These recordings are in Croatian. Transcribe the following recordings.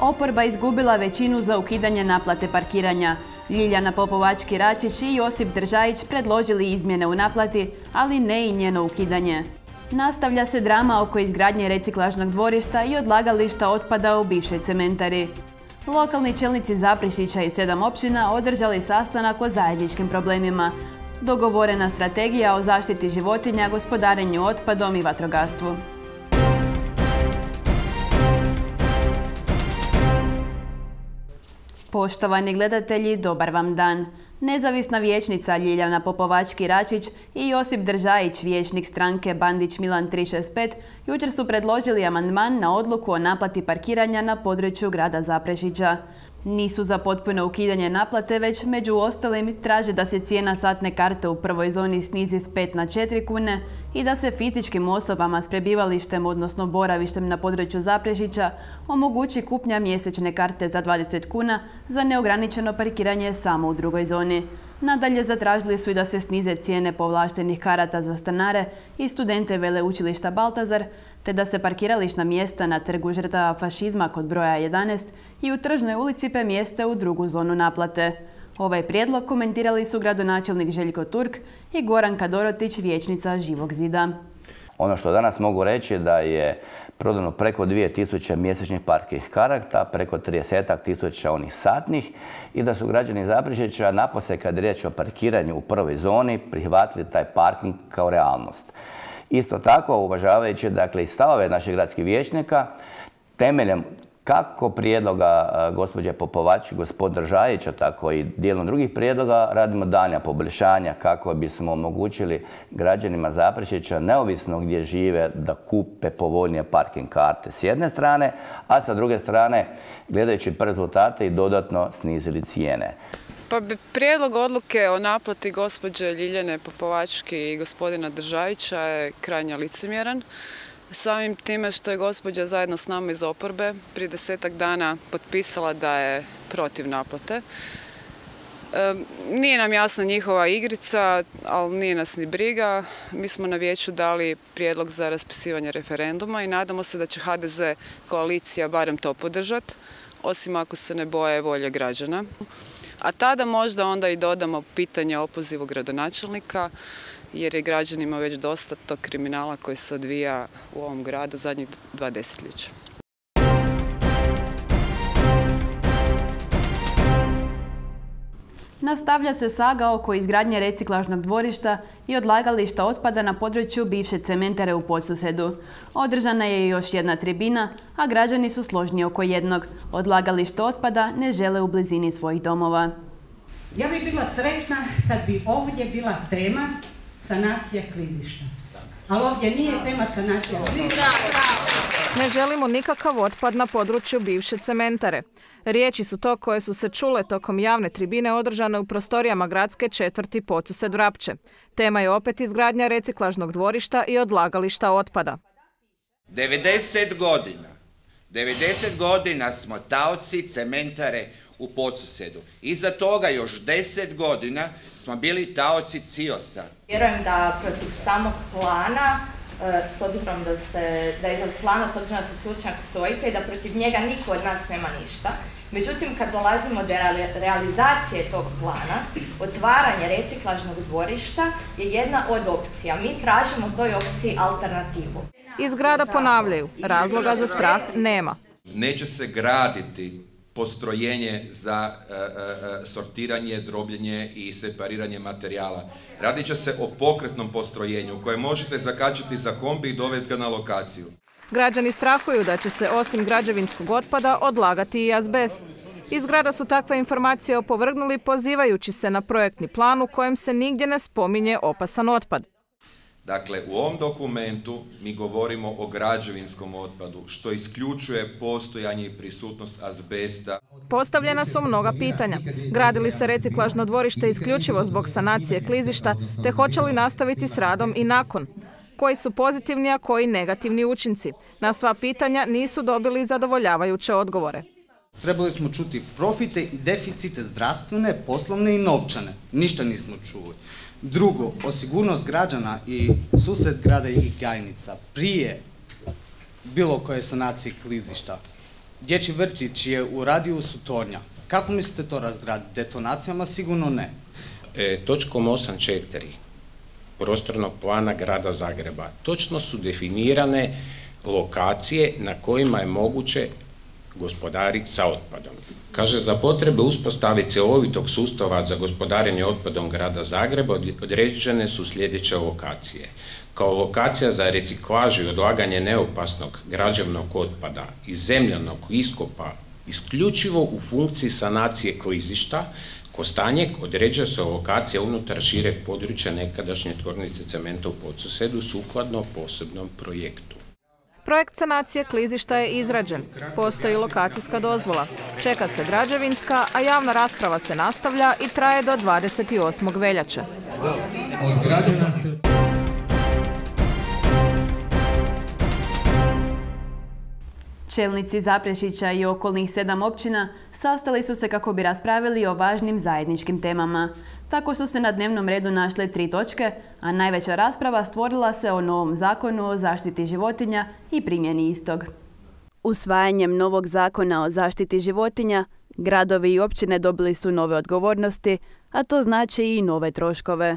Oporba izgubila većinu za ukidanje naplate parkiranja. Ljiljana Popovački-Račić i Josip Držajić predložili izmjene u naplati, ali ne i njeno ukidanje. Nastavlja se drama oko izgradnje reciklažnog dvorišta i odlagališta otpada u bivšoj cementari. Lokalni čelnici Zaprešića i 7 općina održali sastanak o zajedničkim problemima. Dogovorena strategija o zaštiti životinja, gospodarenju otpadom i vatrogastvu. Poštovani gledatelji, dobar vam dan. Nezavisna vijećnica Ljiljana Popovački-Račić i Josip Držajić, vijećnik stranke Bandić Milan 365, jučer su predložili amandman na odluku o naplati parkiranja na području grada Zaprešića. Nisu za potpuno ukidanje naplate, već među ostalim traže da se cijena satne karte u prvoj zoni snizi s 5 na 4 kune i da se fizičkim osobama s prebivalištem, odnosno boravištem na području Zaprešića, omogući kupnja mjesečne karte za 20 kuna za neograničeno parkiranje samo u drugoj zoni. Nadalje, zatražili su i da se snize cijene povlaštenih karata za stanare i studente veleučilišta Baltazar, te da se parkirališna mjesta na trgu žrtava fašizma kod broja 11 i u Tržnoj ulici premjeste u drugu zonu naplate. Ovaj prijedlog komentirali su gradonačelnik Željko Turk i Goranka Dorotić, vijećnica Živog zida. Ono što danas mogu reći je da je prodano preko 2000 mjesečnih parkirnih karata, preko 30.000 onih satnih i da su građani Zaprešića napose kad je riječ o parkiranju u prvoj zoni prihvatili taj parking kao realnost. Isto tako, uvažavajući i stavove naših gradskih vijećnika, temeljem kako prijedloga gospođe Popovački, gospodina Držajića, tako i dijelom drugih prijedloga, radimo daljnja poboljšanja kako bismo omogućili građanima Zaprešića, neovisno gdje žive, da kupe povoljnije parking karte s jedne strane, a sa druge strane, gledajući rezultate, i dodatno snizili cijene. Pa prijedlog odluke o naplati gospođe Ljiljane Popovački i gospodina Držajića je krajnje licemjeran. Samim time što je gospođa zajedno s nama iz oporbe prije 10-ak dana potpisala da je protiv naplate. Nije nam jasna njihova igrica, ali nije nas ni briga. Mi smo na vijeću dali prijedlog za raspisivanje referenduma i nadamo se da će HDZ koalicija barem to podržati, osim ako se ne boje volje građana. A tada možda onda i dodamo pitanje o opozivu gradonačelnika, jer je građanima već dosta tog kriminala koji se odvija u ovom gradu zadnjih 2 desetljeća. Nastavlja se saga oko izgradnje reciklažnog dvorišta i odlagališta otpada na području bivše cementare u Podsusedu. Održana je još jedna tribina, a građani su složni oko jednog. Odlagalište otpada ne žele u blizini svojih domova. Ja bih bila sretna kad bi ovdje bila tema sanacija klizišta. Ali ovdje nije tema sanacija klizišta. Ne želimo nikakav otpad na području bivše cementare. Riječi su to koje su se čule tokom javne tribine održane u prostorijama gradske četvrti Podsused-Vrapče. Tema je opet izgradnja reciklažnog dvorišta i odlagališta otpada. 90 godina smo taoci cementare u Podsusedu. Iza toga još 10 godina smo bili taoci CIOS-a. Vjerujem da protiv samog plana, s obzirom da iza plana, s obzirom da se stručnjak stojite i da protiv njega niko od nas nema ništa. Međutim, kad dolazimo do realizacije tog plana, otvaranje reciklažnog dvorišta je jedna od opcija. Mi tražimo toj opciji alternativu. Iz grada ponavljaju, razloga za strah nema. Neće se graditi postrojenje za sortiranje, drobljenje i separiranje materijala. Radit će se o pokretnom postrojenju koje možete zakačiti za kombi i dovesti ga na lokaciju. Građani strahuju da će se osim građevinskog otpada odlagati i azbest. Iz grada su takve informacije opovrgnuli pozivajući se na projektni plan u kojem se nigdje ne spominje opasan otpad. Dakle, u ovom dokumentu mi govorimo o građevinskom otpadu, što isključuje postojanje i prisutnost azbesta. Postavljena su mnoga pitanja. Gradi li se reciklažno dvorište isključivo zbog sanacije klizišta, te hoće li nastaviti s radom i nakon? Koji su pozitivni, a koji negativni učinci? Na sva pitanja nisu dobili zadovoljavajuće odgovore. Trebali smo čuti profite i deficite zdravstvene, poslovne i novčane. Ništa nismo čuli. Drugo, o sigurnost građana i sused grada i Gajnica prije bilo koje sanacije klizišta. Dječji vrtić je u radijusu tornja. Kako mislite to razgraditi? Detonacijama sigurno ne. Točkom 8.4 prostornog plana grada Zagreba točno su definirane lokacije na kojima je moguće gospodariti sa otpadom. Kaže, za potrebe uspostave cjelovitog sustava za gospodarenje otpadom grada Zagreba određene su sljedeće lokacije. Kao lokacija za reciklažu i odlaganje neopasnog građevnog otpada i zemljanog iskopa isključivo u funkciji sanacije klizišta, Kostanjek određuje se lokacija unutar šireg područja nekadašnje tvornice cementa u Podsusedu sukladno posebnom projektu. Projekt sanacije klizišta je izrađen. Postoji lokacijska dozvola. Čeka se građevinska, a javna rasprava se nastavlja i traje do 28. veljače. Čelnici Zaprešića i okolnih 7 općina sastali su se kako bi raspravili o važnim zajedničkim temama. Tako su se na dnevnom redu našle 3 točke, a najveća rasprava stvorila se o novom zakonu o zaštiti životinja i primjeni istog. Usvajanjem novog zakona o zaštiti životinja, gradovi i općine dobili su nove odgovornosti, a to znači i nove troškove.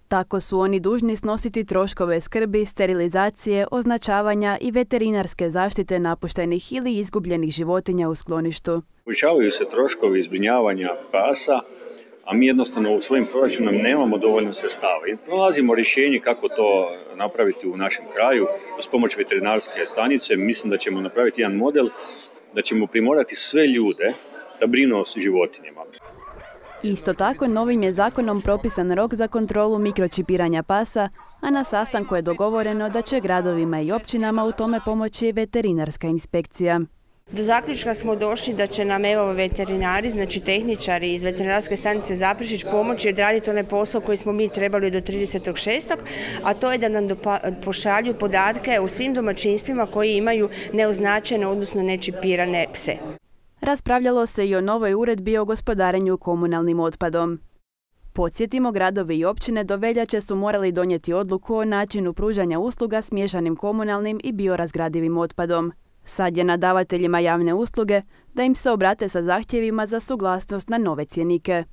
Tako su oni dužni snositi troškove skrbi, sterilizacije, označavanja i veterinarske zaštite napuštenih ili izgubljenih životinja u skloništu. Povećavaju se troškovi zbrinjavanja pasa, a mi jednostavno u svojim proračunom nemamo dovoljno sredstava. I nalazimo rješenje kako to napraviti u našem kraju. Uz pomoć veterinarske stanice mislim da ćemo napraviti jedan model, da ćemo primorati sve ljude da brinu o životinjama. Isto tako, novim je zakonom propisan rok za kontrolu mikročipiranja pasa, a na sastanku je dogovoreno da će gradovima i općinama u tome pomoći veterinarska inspekcija. Do zaključka smo došli da će nam veterinari, znači tehničari iz veterinarske stanice Zaprešić pomoći odraditi onaj posao koji smo mi trebali do 30.6., a to je da nam pošalju podatke o svim domaćinstvima koji imaju neoznačene, odnosno nečipirane pse. Raspravljalo se i o novoj uredbi o gospodarenju komunalnim otpadom. Podsjetimo, gradovi i općine do veljače su morali donijeti odluku o načinu pružanja usluga s miješanim komunalnim i biorazgradivim otpadom. Sad je na davateljima javne usluge da im se obrate sa zahtjevima za suglasnost na nove cjenike.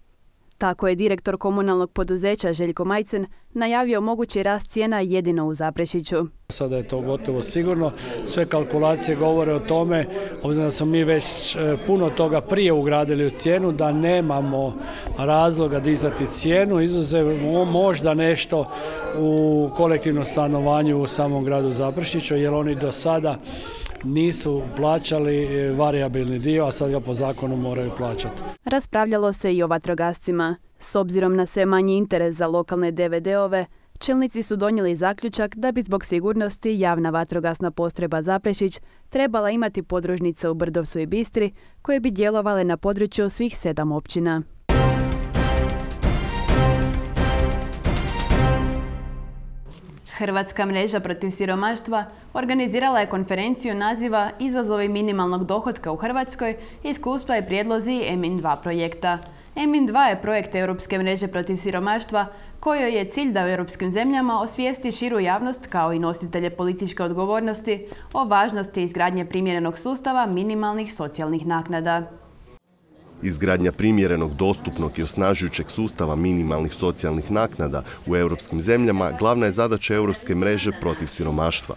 Tako je direktor komunalnog poduzeća Željko Majcen najavio mogući rast cijena jedino u Zaprešiću. Sada je to gotovo sigurno. Sve kalkulacije govore o tome, obzirom da smo mi već puno toga prije ugradili u cijenu, da nemamo razloga dizati cijenu, izuzev možda nešto u kolektivnom stanovanju u samom gradu Zaprešiću, jer oni do sada nisu plaćali varijabilni dio, a sad ga po zakonu moraju plaćati. Raspravljalo se i o vatrogascima. S obzirom na sve manji interes za lokalne DVD-ove, čelnici su donijeli zaključak da bi zbog sigurnosti javna vatrogasna postrojba Zaprešić trebala imati podružnice u Brdovcu i Bistri koje bi djelovale na području svih 7 općina. Hrvatska mreža protiv siromaštva organizirala je konferenciju naziva Izazovi minimalnog dohotka u Hrvatskoj, iskustva i prijedlozi EMIN2 projekta. EMIN2 je projekt Europske mreže protiv siromaštva kojoj je cilj da u europskim zemljama osvijesti širu javnost kao i nositelje političke odgovornosti o važnosti izgradnje primjerenog sustava minimalnih socijalnih naknada. Izgradnja primjerenog, dostupnog i osnažujućeg sustava minimalnih socijalnih naknada u europskim zemljama glavna je zadaća Europske mreže protiv siromaštva.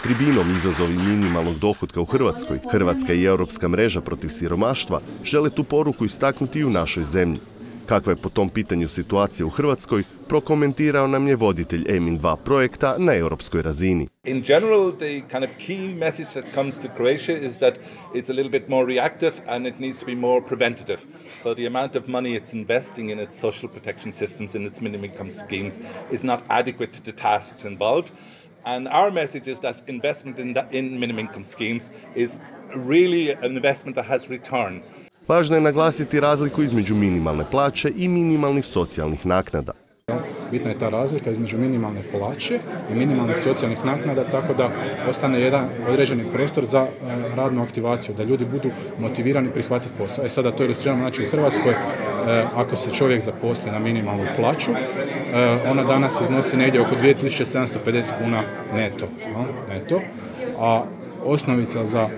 Tribinom Izazovi minimalnog dohotka u Hrvatskoj, Hrvatska i Europska mreža protiv siromaštva žele tu poruku istaknuti i u našoj zemlji. Kakva je po tom pitanju situacija u Hrvatskoj, prokomentirao nam je voditelj EMIN2 projekta na europskoj razini. In general, the kind of key message that comes to Croatia is that it's a little bit more reactive and it needs to be more preventative. So the amount of money it's investing in its social protection systems and its minimum income schemes is not adequate to the tasks involved. And our message is that investment in minimum income schemes is really an investment that has return. Važno je naglasiti razliku između minimalne plaće i minimalnih socijalnih naknada. Bitna je ta razlika između minimalne plaće i minimalnih socijalnih naknada, tako da ostane jedan određeni prostor za radnu aktivaciju, da ljudi budu motivirani prihvatiti posao. Sada to ilustriramo, znači u Hrvatskoj, ako se čovjek zaposli na minimalnu plaću, ona danas iznosi negdje oko 2750 kuna neto. A osnovica za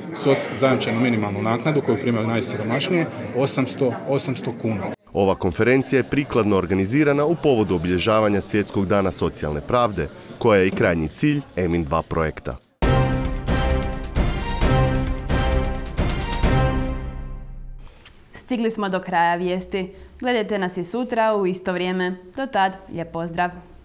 zajamčenu minimalnu naknadu koju primaju najsiromašnije 800 kuna. Ova konferencija je prikladno organizirana u povodu obilježavanja Svjetskog dana socijalne pravde, koja je i krajnji cilj EMIN 2 projekta. Stigli smo do kraja vijesti. Gledajte nas i sutra u isto vrijeme. Do tad, lijep pozdrav!